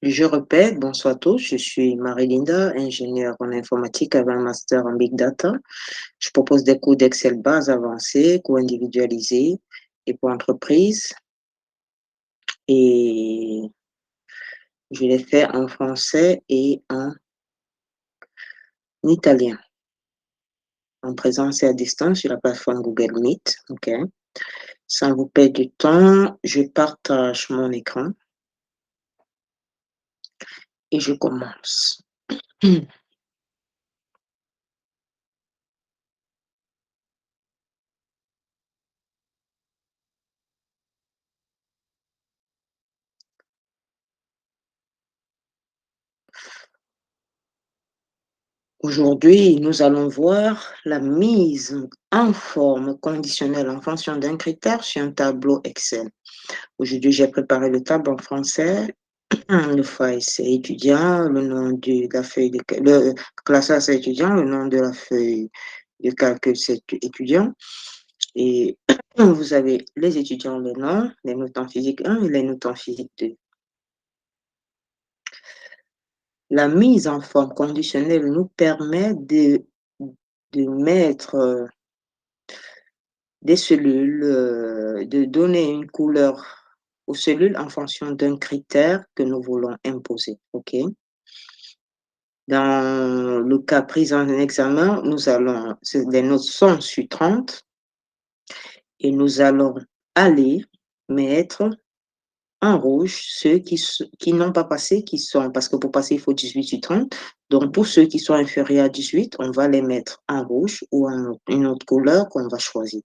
Je répète, bonsoir à tous, je suis Marie-Linda, ingénieure en informatique avec un master en Big Data. Je propose des cours d'Excel base avancés, cours individualisés et pour entreprise. Et je les fais en français et en italien, en présence et à distance sur la plateforme Google Meet. OK. Sans vous perdre du temps, je partage mon écran et je commence. Aujourd'hui, nous allons voir la mise en forme conditionnelle en fonction d'un critère sur un tableau Excel. Aujourd'hui, j'ai préparé le tableau en français. Le file, c'est étudiant, le nom de la feuille de le classeur, c'est étudiant, le nom de la feuille de calcul, c'est étudiant. Et vous avez les étudiants, le nom, les notes en physique 1 et les notes en physique 2. La mise en forme conditionnelle nous permet de mettre des cellules, de donner une couleur aux cellules en fonction d'un critère que nous voulons imposer. OK? Dans le cas pris en examen, les notes sont sur 30 et nous allons aller mettre en rouge ceux qui n'ont pas passé, parce que pour passer, il faut 18 sur 30. Donc, pour ceux qui sont inférieurs à 18, on va les mettre en rouge ou en une autre couleur qu'on va choisir.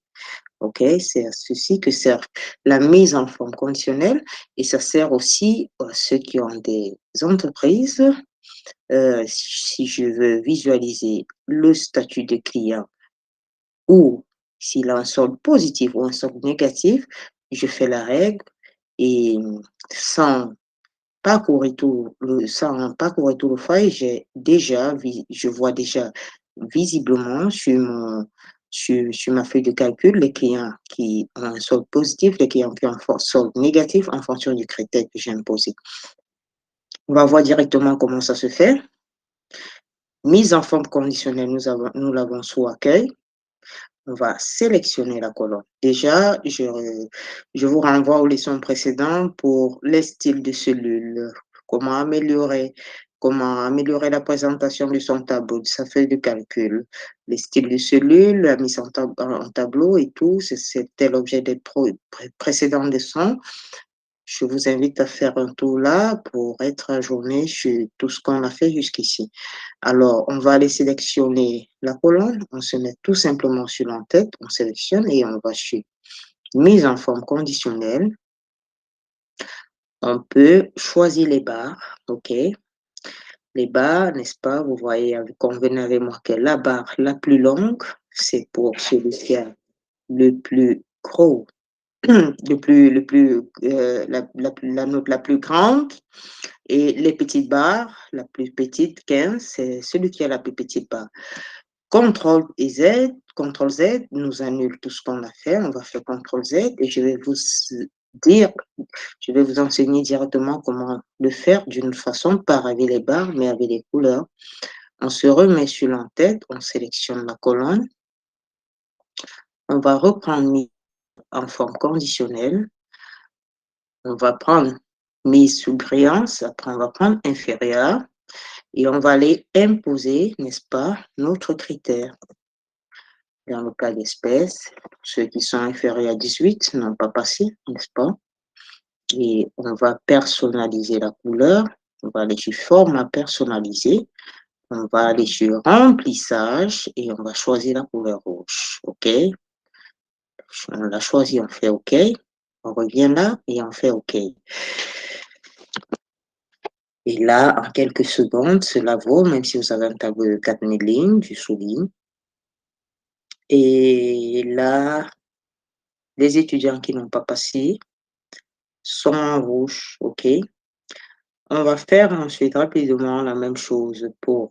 OK, c'est à ceci que sert la mise en forme conditionnelle et ça sert aussi à ceux qui ont des entreprises. Si je veux visualiser le statut de client ou s'il a un solde positif ou un solde négatif, je fais la règle et sans parcourir tout le file, je vois déjà visiblement sur ma feuille de calcul les clients qui ont un solde positif, les clients qui ont un solde négatif en fonction du critère que j'ai imposé. On va voir directement comment ça se fait. Mise en forme conditionnelle, nous l'avons sous accueil. On va sélectionner la colonne. Déjà, je vous renvoie aux leçons précédentes pour les styles de cellules, comment améliorer la présentation de son tableau, de sa feuille de calcul, les styles de cellules, la mise en tableau et tout. C'était l'objet des précédentes leçons. Je vous invite à faire un tour là pour être ajourné sur tout ce qu'on a fait jusqu'ici. Alors, on va aller sélectionner la colonne. On se met tout simplement sur l'entête. On sélectionne et on va sur mise en forme conditionnelle. On peut choisir les barres. OK. Les barres, n'est-ce pas? Vous voyez, convenez avec moi que la barre la plus longue, c'est pour celui qui a le plus gros, la note la plus grande. Et les petites barres, la plus petite, 15, c'est celui qui a la plus petite barre. CTRL et Z, CTRL Z nous annule tout ce qu'on a fait. On va faire CTRL Z et je vais vous enseigner directement comment le faire d'une façon, pas avec les barres, mais avec les couleurs. On se remet sur l'entête, on sélectionne la colonne. On va reprendre mise en forme conditionnelle. On va prendre mise sous brillance, après on va prendre inférieur. Et on va aller imposer, n'est-ce pas, notre critère. Dans le cas d'espèce, ceux qui sont inférieurs à 18 n'ont pas passé, n'est-ce pas? Et on va personnaliser la couleur. On va aller sur format personnalisé. On va aller sur remplissage et on va choisir la couleur rouge. OK? On l'a choisi, on fait OK. On revient là et on fait OK. Et là, en quelques secondes, cela vaut, même si vous avez un tableau de 4000 lignes, je souligne. Et là, les étudiants qui n'ont pas passé sont en rouge, OK? On va faire ensuite rapidement la même chose pour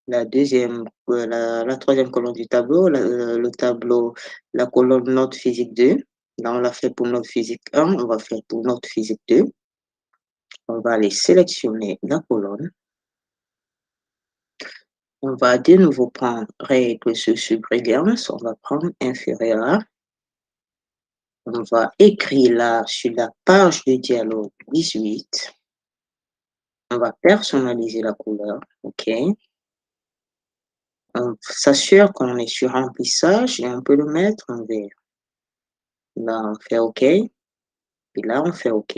la troisième colonne du tableau, le tableau, la colonne note physique 2. Là, on l'a fait pour note physique 1, on va faire pour note physique 2. On va aller sélectionner la colonne. On va de nouveau prendre règle sur surbrillance. On va prendre inférieur. On va écrire là sur la page de dialogue 18. On va personnaliser la couleur. OK. On s'assure qu'on est sur remplissage et on peut le mettre en vert. Là, on fait OK. Et là, on fait OK.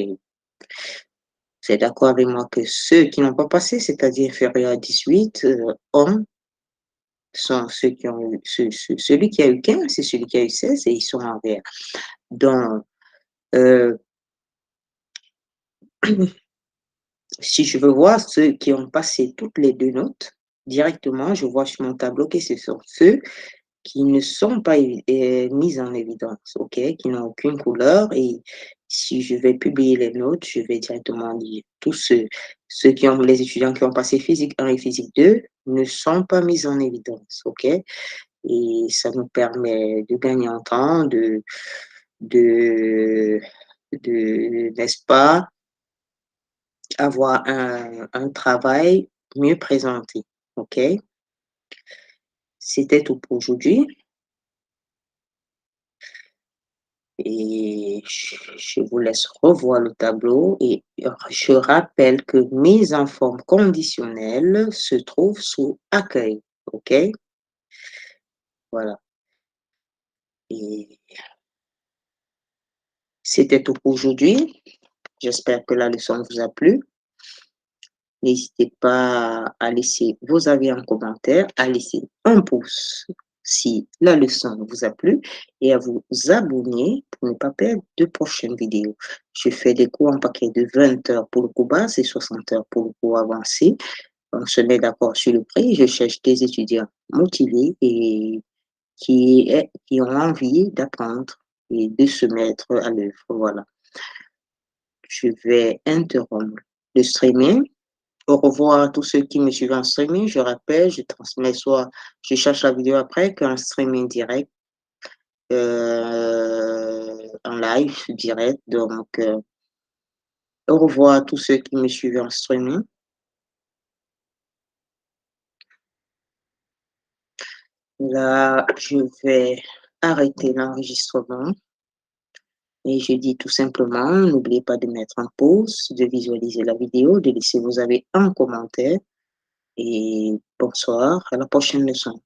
C'est d'accord avec moi que ceux qui n'ont pas passé, c'est-à-dire inférieur à 18, sont ceux qui ont eu, celui qui a eu 15, c'est celui qui a eu 16 et ils sont en vert. Donc, si je veux voir ceux qui ont passé toutes les 2 notes, directement, je vois sur mon tableau que ce sont ceux qui ne sont pas mis en évidence, OK, qui n'ont aucune couleur. Et si je vais publier les notes, je vais directement dire tous ceux qui ont, les étudiants qui ont passé physique 1 et physique 2 ne sont pas mis en évidence, OK. Et ça nous permet de gagner en temps, de, n'est-ce pas, avoir un travail mieux présenté, OK. C'était tout pour aujourd'hui. Et je vous laisse revoir le tableau et je rappelle que mise en forme conditionnelle se trouve sous accueil, OK? Voilà. Et c'était tout pour aujourd'hui. J'espère que la leçon vous a plu. N'hésitez pas à laisser vos avis en commentaire, à laisser un pouce si la leçon vous a plu et à vous abonner pour ne pas perdre de prochaines vidéos. Je fais des cours en paquet de 20 heures pour le cours base et 60 heures pour le cours avancé. On se met d'accord sur le prix. Je cherche des étudiants motivés et qui ont envie d'apprendre et de se mettre à l'œuvre. Voilà. Je vais interrompre le streaming. Au revoir à tous ceux qui me suivent en streaming. Je rappelle, je transmets soit je cherche la vidéo après qu'un streaming direct, en live direct. Donc, au revoir à tous ceux qui me suivent en streaming. Là, je vais arrêter l'enregistrement et je dis tout simplement, n'oubliez pas de mettre en pause, de visualiser la vidéo, de laisser vos avis en commentaire et bonsoir, à la prochaine leçon.